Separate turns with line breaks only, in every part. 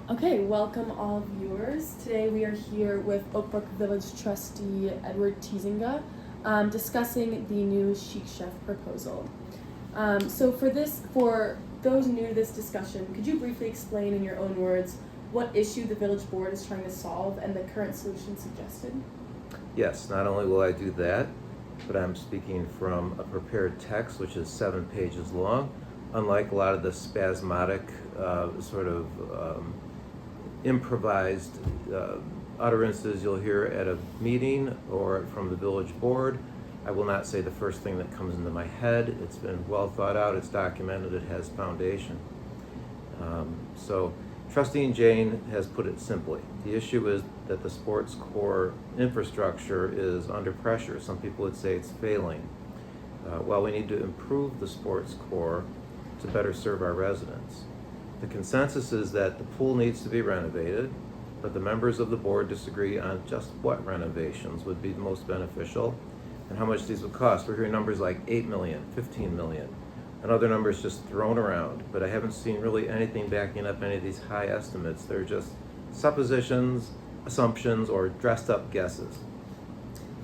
Okay, welcome all viewers. Today we are here with Oak Brook Village Trustee Edward Tiesenga discussing the new Chic Chef proposal. For those new to this discussion, could you briefly explain in your own words what issue the village board is trying to solve and the current solution suggested?
Yes, not only will I do that, but I'm speaking from a prepared text which is 7 pages long, unlike a lot of the spasmodic improvised utterances you'll hear at a meeting or from the village board. I will not say the first thing that comes into my head. It's been well thought out, it's documented, it has foundation. So Trustee Jane has put it simply. The issue is that the Sportscore infrastructure is under pressure. Some people would say it's failing. While we need to improve the Sportscore to better serve our residents. The consensus is that the pool needs to be renovated, but the members of the board disagree on just what renovations would be most beneficial and how much these would cost. We're hearing numbers like 8 million, 15 million, and other numbers just thrown around, but I haven't seen really anything backing up any of these high estimates. They're just suppositions, assumptions, or dressed up guesses.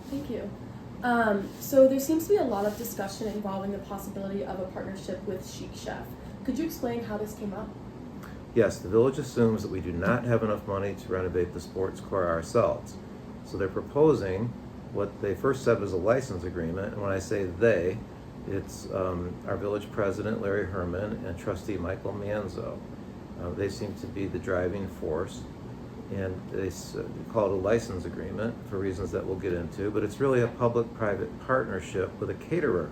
Thank you. So there seems to be a lot of discussion involving the possibility of a partnership with Chic Chef. Could you explain how this came up?
Yes, the village assumes that we do not have enough money to renovate the Sportscore ourselves. So they're proposing what they first said was a license agreement, and when I say they, it's our village president, Larry Herman, and trustee Michael Manzo. They seem to be the driving force, and they call it a license agreement for reasons that we'll get into, but it's really a public-private partnership with a caterer.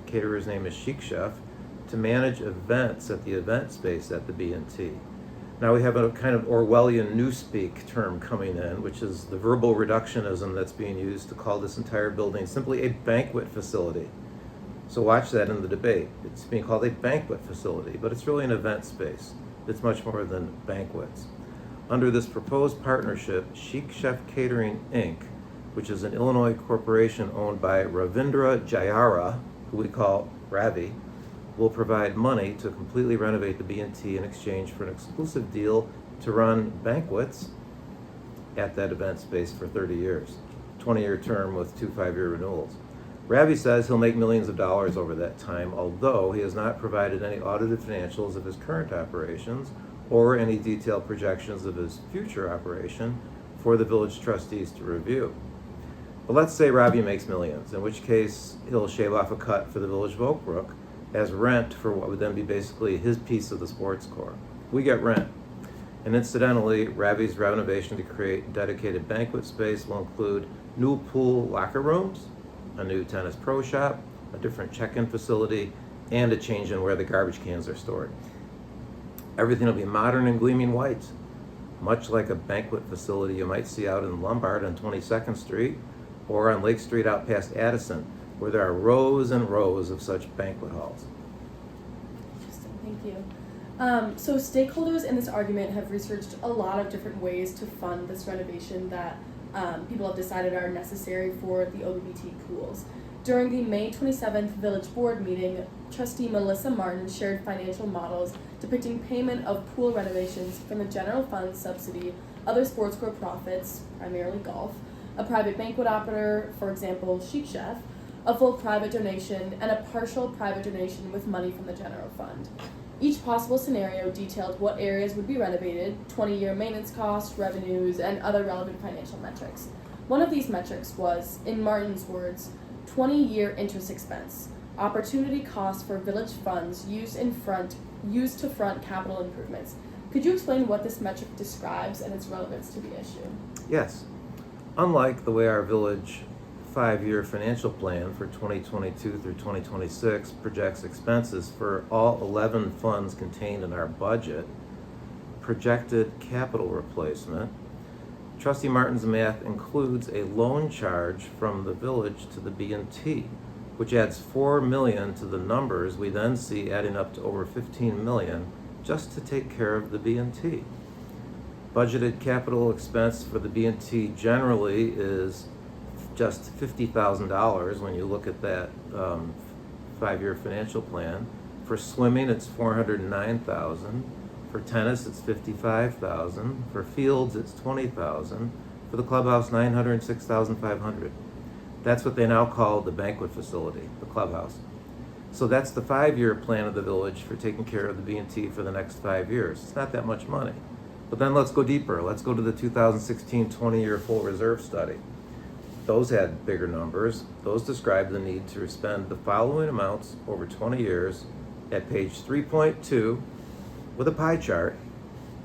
The caterer's name is Chic Chef, to manage events at the event space at the B&T. Now we have a kind of Orwellian newspeak term coming in, which is the verbal reductionism that's being used to call this entire building simply a banquet facility. So watch that in the debate. It's being called a banquet facility, but it's really an event space. It's much more than banquets. Under this proposed partnership, Chic Chef Catering, Inc., which is an Illinois corporation owned by Ravindra Jayara, who we call Ravi, will provide money to completely renovate the B&T in exchange for an exclusive deal to run banquets at that event space for 30 years, 20-year term with 2 5-year renewals. Ravi says he'll make millions of dollars over that time, although he has not provided any audited financials of his current operations or any detailed projections of his future operation for the village trustees to review. But let's say Ravi makes millions, in which case he'll shave off a cut for the village of Oak Brook as rent for what would then be basically his piece of the Sportscore. We get rent. And incidentally, Ravi's renovation to create dedicated banquet space will include new pool locker rooms, a new tennis pro shop, a different check-in facility, and a change in where the garbage cans are stored. Everything will be modern and gleaming white, much like a banquet facility you might see out in Lombard on 22nd Street or on Lake Street out past Addison, where there are rows and rows of such banquet halls.
Interesting, thank you. So stakeholders in this argument have researched a lot of different ways to fund this renovation that people have decided are necessary for the OBBT pools. During the May 27th Village Board meeting, Trustee Melissa Martin shared financial models depicting payment of pool renovations from the general fund subsidy, other Sportscore profits, primarily golf, a private banquet operator, for example, Chic Chef, a full private donation, and a partial private donation with money from the general fund. Each possible scenario detailed what areas would be renovated, 20-year maintenance costs, revenues, and other relevant financial metrics. One of these metrics was, in Martin's words, 20-year interest expense, opportunity cost for village funds used to front capital improvements. Could you explain what this metric describes and its relevance to the issue?
Yes. Unlike the way our village 5-year financial plan for 2022 through 2026 projects expenses for all 11 funds contained in our budget, projected capital replacement, Trustee Martin's math includes a loan charge from the village to the B&T, which adds $4 million to the numbers we then see adding up to over $15 million just to take care of the B&T. Budgeted capital expense for the B&T generally is just $50,000 when you look at that 5-year financial plan. For swimming, it's $409,000. For tennis, it's $55,000. For fields, it's $20,000. For the clubhouse, $906,500. That's what they now call the banquet facility, the clubhouse. So that's the 5-year plan of the village for taking care of the B&T for the next 5 years. It's not that much money. But then let's go deeper. Let's go to the 2016 20-year full reserve study. Those had bigger numbers. Those describe the need to spend the following amounts over 20 years at page 3.2 with a pie chart,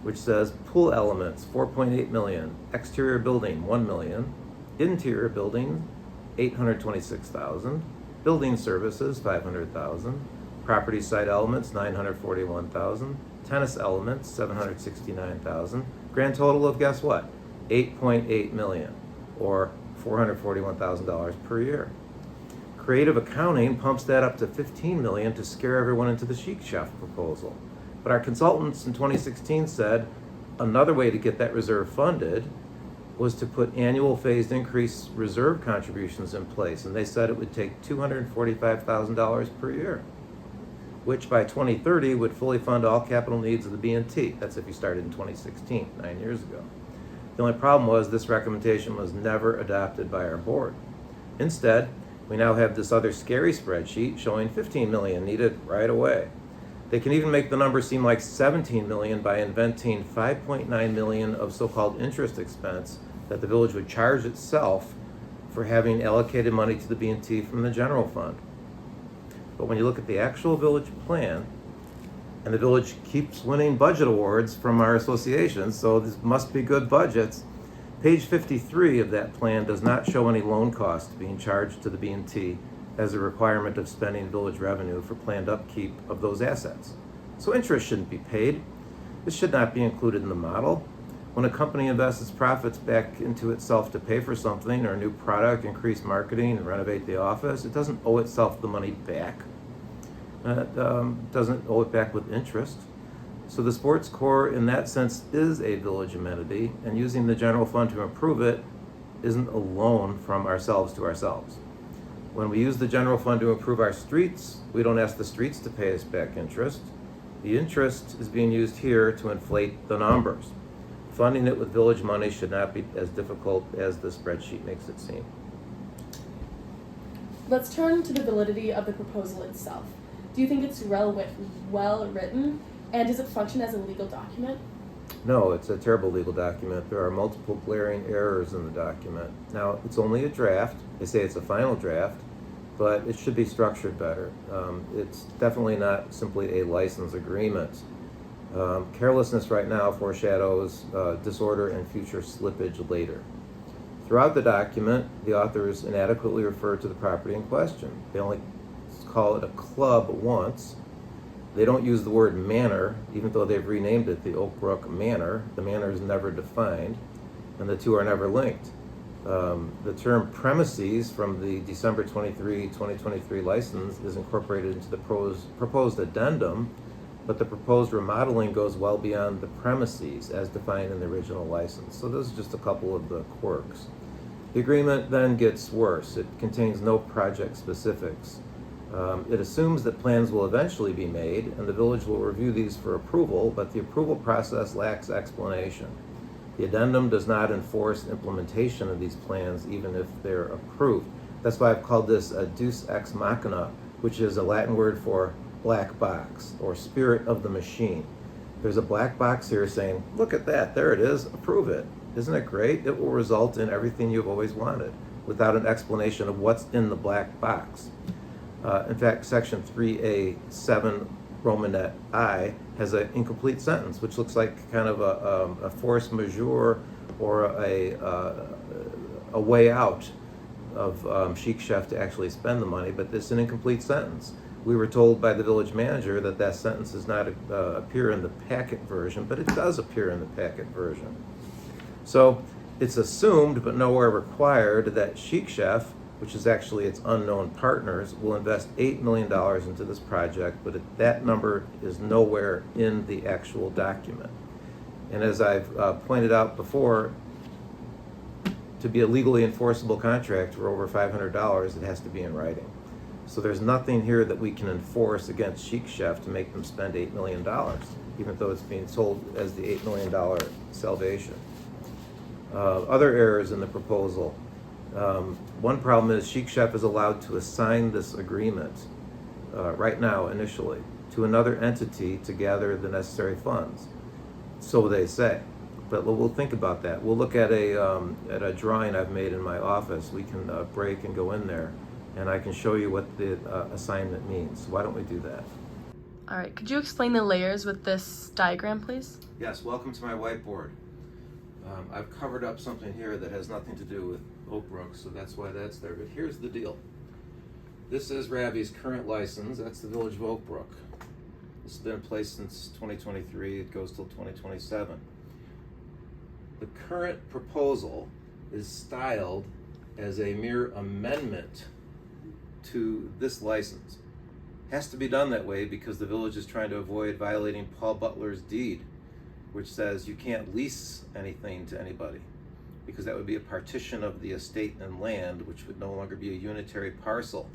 which says pool elements, $4.8 million, exterior building, $1 million, interior building, $826,000, building services, $500,000, property site elements, $941,000, tennis elements, $769,000, grand total of, guess what, $8.8 million, or $441,000 per year. Creative accounting pumps that up to $15 million to scare everyone into the Chic Chef proposal. But our consultants in 2016 said another way to get that reserve funded was to put annual phased increase reserve contributions in place, and they said it would take $245,000 per year, which by 2030 would fully fund all capital needs of the B&T. That's if you started in 2016, 9 years ago. The only problem was this recommendation was never adopted by our board. Instead, we now have this other scary spreadsheet showing $15 million needed right away. They can even make the number seem like $17 million by inventing $5.9 million of so-called interest expense that the village would charge itself for having allocated money to the B&T from the general fund. But when you look at the actual village plan, and the village keeps winning budget awards from our associations, so this must be good budgets, page 53 of that plan does not show any loan costs being charged to the B&T as a requirement of spending village revenue for planned upkeep of those assets. So interest shouldn't be paid. This should not be included in the model. When a company invests its profits back into itself to pay for something or a new product, increase marketing, and renovate the office, it doesn't owe itself the money back. It doesn't owe it back with interest. So the Sportscore, in that sense, is a village amenity, and using the general fund to improve it isn't a loan from ourselves to ourselves. When we use the general fund to improve our streets, we don't ask the streets to pay us back interest. The interest is being used here to inflate the numbers. Funding it with village money should not be as difficult as the spreadsheet makes it seem.
Let's turn to the validity of the proposal itself. Do you think it's well written, and does it function as a legal document?
No, it's a terrible legal document. There are multiple glaring errors in the document. Now, it's only a draft. They say it's a final draft, but it should be structured better. It's definitely not simply a license agreement. Carelessness right now foreshadows disorder and future slippage later. Throughout the document, the authors inadequately refer to the property in question. They only call it a club once. They don't use the word manor, even though they've renamed it the Oak Brook Manor. The manor is never defined, and the two are never linked. The term premises from the December 2023 license is incorporated into the proposed addendum, but the proposed remodeling goes well beyond the premises as defined in the original license. So those are just a couple of the quirks. The agreement then gets worse. It contains no project specifics. It assumes that plans will eventually be made and the village will review these for approval, but the approval process lacks explanation. The addendum does not enforce implementation of these plans even if they're approved. That's why I've called this a deus ex machina, which is a Latin word for black box or spirit of the machine. There's a black box here saying, look at that, there it is, approve it. Isn't it great? It will result in everything you've always wanted without an explanation of what's in the black box. In fact, section 3A7 Romanet I has an incomplete sentence, which looks like kind of a force majeure or a way out of Chic Chef to actually spend the money, but it's an incomplete sentence. We were told by the village manager that that sentence does not appear in the packet version, but it does appear in the packet version. So it's assumed, but nowhere required, that Chic Chef, which is actually its unknown partners, will invest $8 million into this project, but that number is nowhere in the actual document. And as I've pointed out before, to be a legally enforceable contract for over $500, it has to be in writing. So there's nothing here that we can enforce against Chic Chef to make them spend $8 million, even though it's being sold as the $8 million salvation. Other errors in the proposal. One problem is Chic Chef is allowed to assign this agreement right now, initially, to another entity to gather the necessary funds. So they say. But we'll think about that. We'll look at a drawing I've made in my office. We can break and go in there, and I can show you what the assignment means. So why don't we do that?
All right, could you explain the layers with this diagram, please?
Yes, welcome to my whiteboard. I've covered up something here that has nothing to do with Oak Brook, so that's why that's there. But here's the deal. This is Ravi's current license. That's the Village of Oak Brook. This has been in place since 2023. It goes till 2027. The current proposal is styled as a mere amendment to this license. Has to be done that way because the village is trying to avoid violating Paul Butler's deed, which says you can't lease anything to anybody, because that would be a partition of the estate and land, which would no longer be a unitary parcel.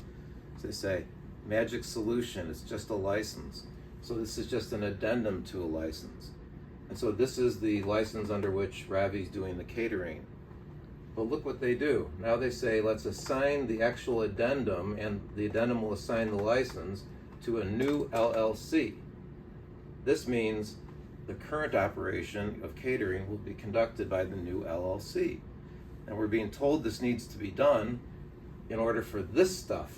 So they say, magic solution, it's just a license. So this is just an addendum to a license. And so this is the license under which Ravi's doing the catering. But look what they do. Now they say, let's assign the actual addendum, and the addendum will assign the license to a new LLC. This means the current operation of catering will be conducted by the new LLC. And we're being told this needs to be done in order for this stuff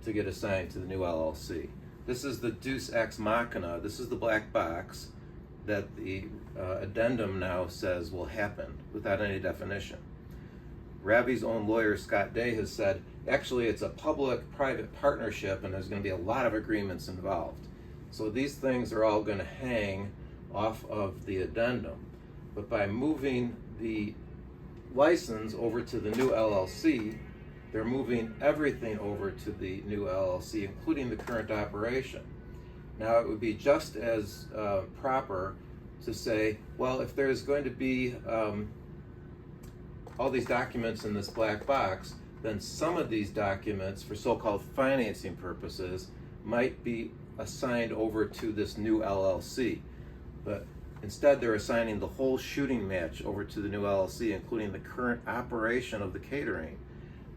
to get assigned to the new LLC. This is the Deus Ex Machina. This is the black box that the addendum now says will happen without any definition. Ravi's own lawyer, Scott Day, has said, actually it's a public-private partnership and there's going to be a lot of agreements involved. So these things are all going to hang off of the addendum. But by moving the license over to the new LLC, they're moving everything over to the new LLC, including the current operation. Now it would be just as proper to say, well, if there's going to be all these documents in this black box, then some of these documents for so-called financing purposes might be assigned over to this new LLC. But instead they're assigning the whole shooting match over to the new LLC, including the current operation of the catering.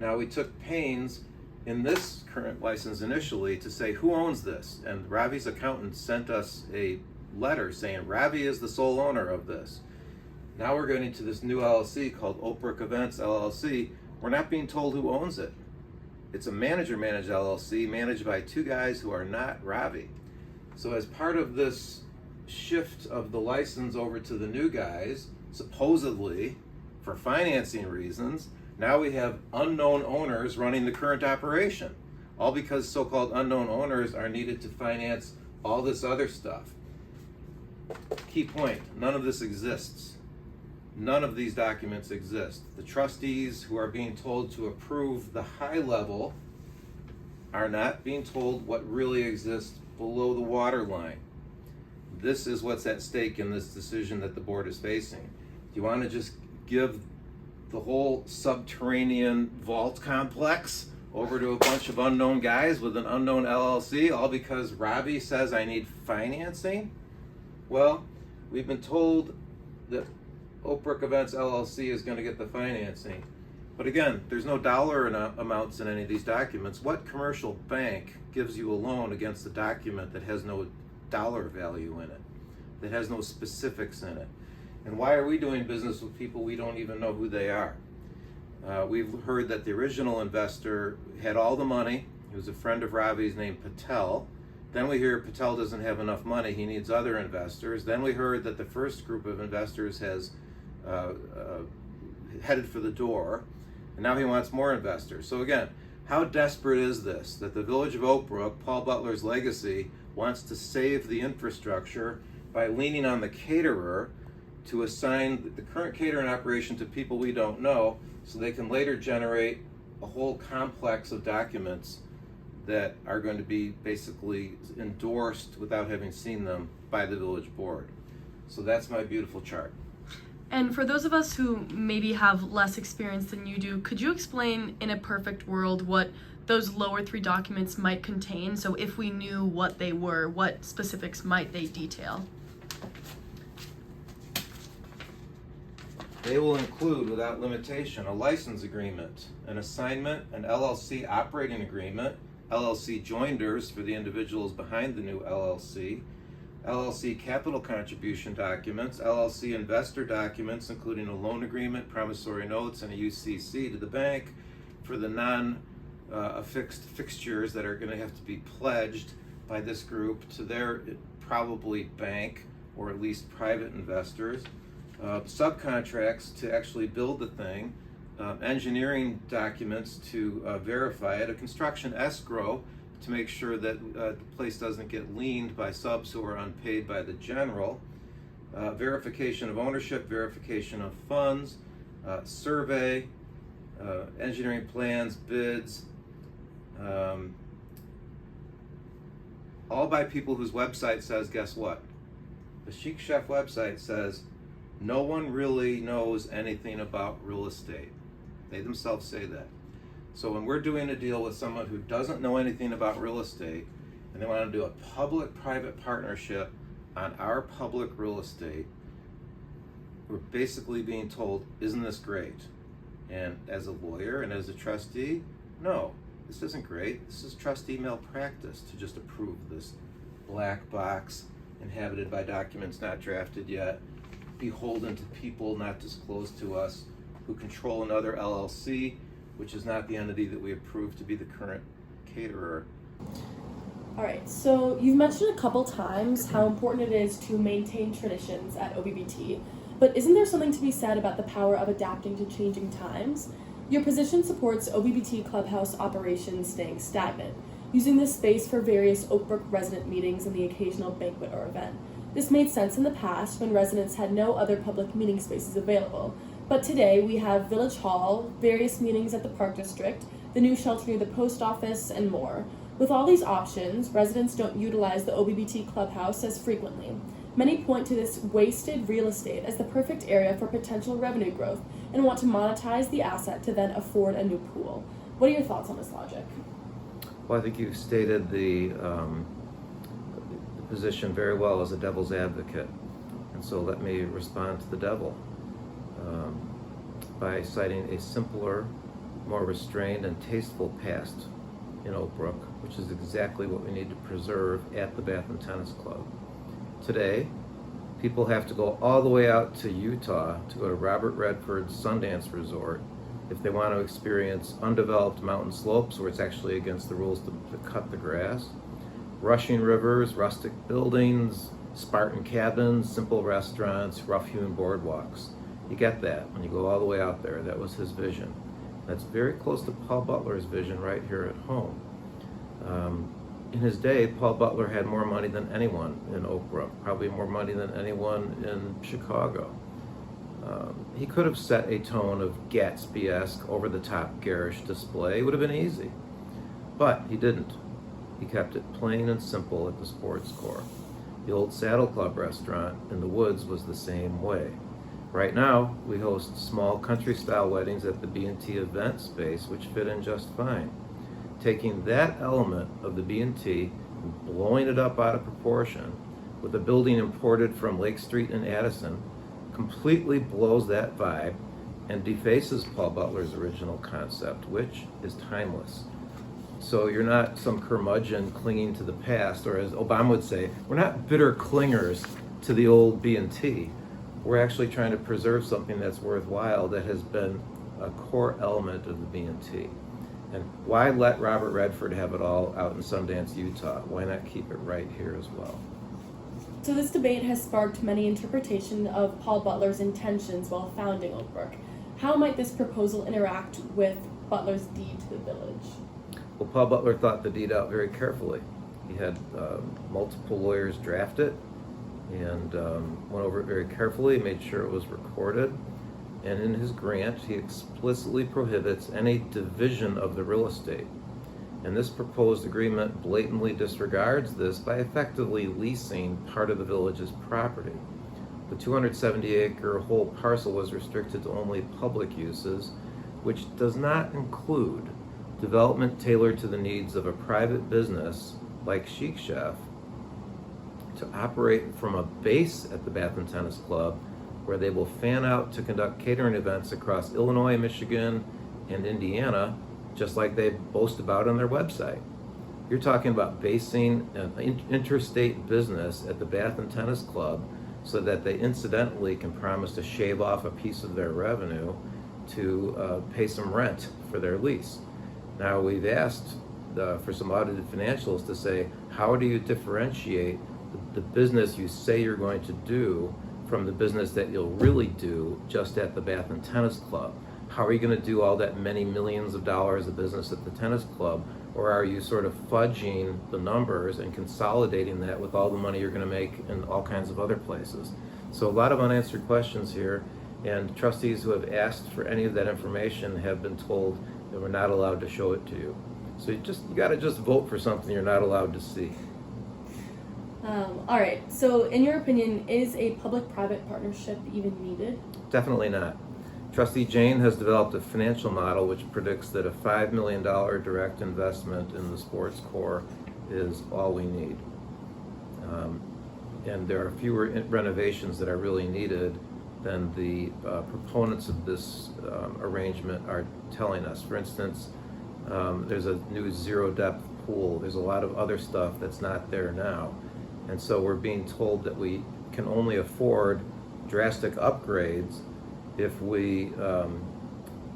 Now we took pains in this current license initially to say who owns this, and Ravi's accountant sent us a letter saying Ravi is the sole owner of this. Now we're going into this new LLC called Oak Brook Events LLC. We're not being told who owns it. It's a manager-managed LLC managed by two guys who are not Ravi. So as part of this shift of the license over to the new guys, supposedly for financing reasons, now we have unknown owners running the current operation. All because so-called unknown owners are needed to finance all this other stuff. Key point, none of this exists. None of these documents exist. The trustees who are being told to approve the high level are not being told what really exists below the water line. This is what's at stake in this decision that the board is facing. Do you want to just give the whole subterranean vault complex over to a bunch of unknown guys with an unknown LLC, all because Ravi says I need financing? Well, we've been told that Oak Brook Events LLC is going to get the financing. But again, there's no dollar amounts in any of these documents. What commercial bank gives you a loan against a document that has no dollar value in it, that has no specifics in it? And why are we doing business with people we don't even know who they are? We've heard that the original investor had all the money. He was a friend of Ravi's named Patel. Then we hear Patel doesn't have enough money, he needs other investors. Then we heard that the first group of investors has headed for the door, and now he wants more investors. So again, how desperate is this, that the Village of Oak Brook, Paul Butler's legacy, wants to save the infrastructure by leaning on the caterer to assign the current catering operation to people we don't know, so they can later generate a whole complex of documents that are going to be basically endorsed without having seen them by the village board. So that's my beautiful chart.
And for those of us who maybe have less experience than you do, could you explain in a perfect world what those lower three documents might contain? So if we knew what they were, what specifics might they detail?
They will include, without limitation, a license agreement, an assignment, an LLC operating agreement, LLC joinders for the individuals behind the new LLC, LLC capital contribution documents, LLC investor documents, including a loan agreement, promissory notes, and a UCC to the bank for the non-affixed fixtures that are going to have to be pledged by this group to their probably bank or at least private investors. Subcontracts to actually build the thing, engineering documents to verify it, a construction escrow to make sure that the place doesn't get liened by subs who are unpaid by the general, verification of ownership, verification of funds, survey, engineering plans, bids, all by people whose website says, guess what? The Chic Chef website says, no one really knows anything about real estate. They themselves say that. So when we're doing a deal with someone who doesn't know anything about real estate and they want to do a public-private partnership on our public real estate, we're basically being told, isn't this great? And as a lawyer and as a trustee, no, this isn't great. This is trustee malpractice to just approve this black box inhabited by documents not drafted yet, beholden to people not disclosed to us, who control another LLC, which is not the entity that we approved to be the current caterer.
All right, so you've mentioned a couple times how important it is to maintain traditions at OBBT, but isn't there something to be said about the power of adapting to changing times? Your position supports OBBT Clubhouse operations staying stagnant, using this space for various Oak Brook resident meetings and the occasional banquet or event. This made sense in the past when residents had no other public meeting spaces available, but today we have Village Hall, various meetings at the Park District, the new shelter near the post office, and more. With all these options, residents don't utilize the OBBT Clubhouse as frequently. Many point to this wasted real estate as the perfect area for potential revenue growth and want to monetize the asset to then afford a new pool. What are your thoughts on this logic?
Well, I think you've stated the position very well as a devil's advocate. And so let me respond to the devil by citing a simpler, more restrained and tasteful past in Oak Brook, which is exactly what we need to preserve at the Bath and Tennis Club. Today, people have to go all the way out to Utah to go to Robert Redford's Sundance Resort if they want to experience undeveloped mountain slopes where it's actually against the rules to cut the grass, rushing rivers, rustic buildings, Spartan cabins, simple restaurants, rough-hewn boardwalks. You get that when you go all the way out there. That was his vision. That's very close to Paul Butler's vision right here at home. In his day, Paul Butler had more money than anyone in Oak Brook, probably more money than anyone in Chicago. He could have set a tone of Gatsby-esque, over-the-top garish display. It would have been easy. But he didn't. He kept it plain and simple at the Sportscore. The old Saddle Club restaurant in the woods was the same way. Right now, we host small country-style weddings at the B&T event space, which fit in just fine. Taking that element of the B&T and blowing it up out of proportion with a building imported from Lake Street in Addison completely blows that vibe and defaces Paul Butler's original concept, which is timeless. So you're not some curmudgeon clinging to the past, or as Obama would say, we're not bitter clingers to the old B&T. We're actually trying to preserve something that's worthwhile, that has been a core element of the B&T. And why let Robert Redford have it all out in Sundance, Utah? Why not keep it right here as well?
So this debate has sparked many interpretations of Paul Butler's intentions while founding Oak Brook. How might this proposal interact with Butler's deed to the village?
Well, Paul Butler thought the deed out very carefully. He had multiple lawyers draft it and went over it very carefully, made sure it was recorded. And in his grant, he explicitly prohibits any division of the real estate. And this proposed agreement blatantly disregards this by effectively leasing part of the village's property. The 270-acre whole parcel was restricted to only public uses, which does not include development tailored to the needs of a private business like Chic Chef to operate from a base at the Bath and Tennis Club, where they will fan out to conduct catering events across Illinois, Michigan, and Indiana, just like they boast about on their website. You're talking about basing an interstate business at the Bath and Tennis Club so that they incidentally can promise to shave off a piece of their revenue to pay some rent for their lease. Now, we've asked for some audited financials to say, how do you differentiate the business you say you're going to do from the business that you'll really do just at the Bath and Tennis Club? How are you going to do all that many millions of dollars of business at the tennis club? Or are you sort of fudging the numbers and consolidating that with all the money you're going to make in all kinds of other places? So a lot of unanswered questions here, and trustees who have asked for any of that information have been told that we're not allowed to show it to you. So you got to just vote for something you're not allowed to see.
All right, so in your opinion, is a public-private partnership even needed?
Definitely not. Trustee Jane has developed a financial model which predicts that a $5 million direct investment in the Sportscore is all we need. And there are fewer renovations that are really needed than the proponents of this arrangement are telling us. For instance, there's a new zero-depth pool. There's a lot of other stuff that's not there now. And so we're being told that we can only afford drastic upgrades if we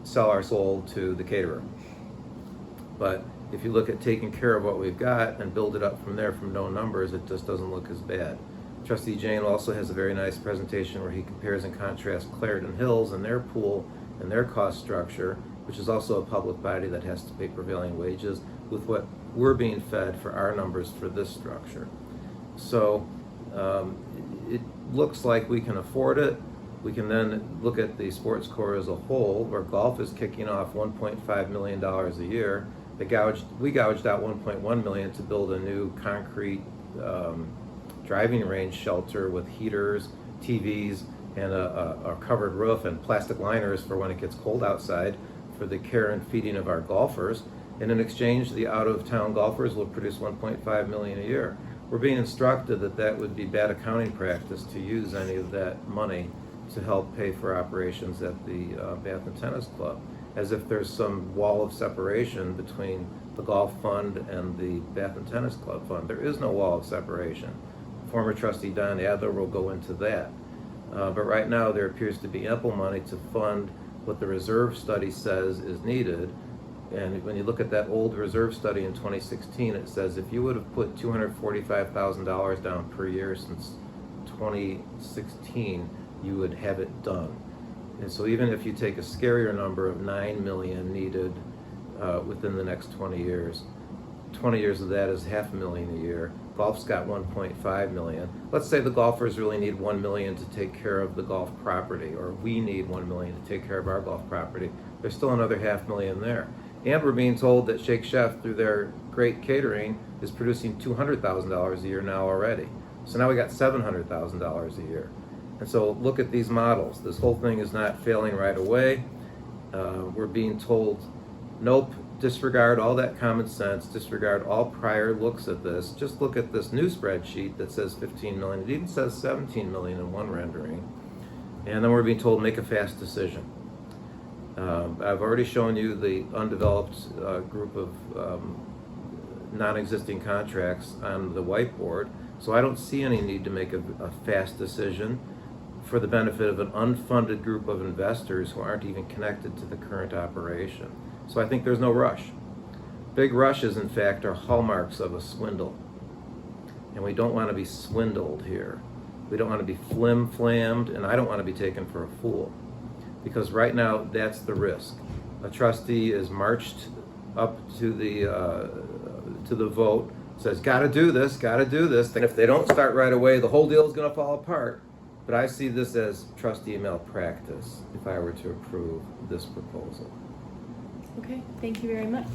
sell our soul to the caterer. But if you look at taking care of what we've got and build it up from there from no numbers, it just doesn't look as bad. Trustee Jane also has a very nice presentation where he compares and contrasts Clarendon Hills and their pool and their cost structure, which is also a public body that has to pay prevailing wages, with what we're being fed for our numbers for this structure. So it looks like we can afford it. We can then look at the Sportscore as a whole, where golf is kicking off $1.5 million a year. We gouged out $1.1 million to build a new concrete driving range shelter with heaters, TVs, and a covered roof and plastic liners for when it gets cold outside for the care and feeding of our golfers. And in exchange, the out-of-town golfers will produce $1.5 million a year. We're being instructed that that would be bad accounting practice to use any of that money to help pay for operations at the Bath and Tennis Club, as if there's some wall of separation between the golf fund and the Bath and Tennis Club fund. There is no wall of separation. Former trustee Don Adler will go into that. But right now there appears to be ample money to fund what the reserve study says is needed. And when you look at that old reserve study in 2016, it says if you would have put $245,000 down per year since 2016, you would have it done. And so even if you take a scarier number of 9 million needed within the next 20 years, 20 years of that is $500,000 a year. Golf's got 1.5 million. Let's say the golfers really need 1 million to take care of the golf property, or we need 1 million to take care of our golf property. There's still another $500,000 there. And we're being told that Chic Chef, through their great catering, is producing $200,000 a year now already. So now we got $700,000 a year. And so look at these models. This whole thing is not failing right away. We're being told, nope, disregard all that common sense, disregard all prior looks at this. Just look at this new spreadsheet that says 15 million. It even says 17 million in one rendering. And then we're being told, make a fast decision. I've already shown you the undeveloped group of non-existing contracts on the whiteboard, so I don't see any need to make a fast decision for the benefit of an unfunded group of investors who aren't even connected to the current operation. So I think there's no rush. Big rushes, in fact, are hallmarks of a swindle. And we don't want to be swindled here. We don't want to be flim-flammed, and I don't want to be taken for a fool. Because right now, that's the risk. A trustee is marched up to the vote, says, gotta do this, and if they don't start right away, the whole deal is gonna fall apart. But I see this as trustee malpractice if I were to approve this proposal.
Okay, thank you very much.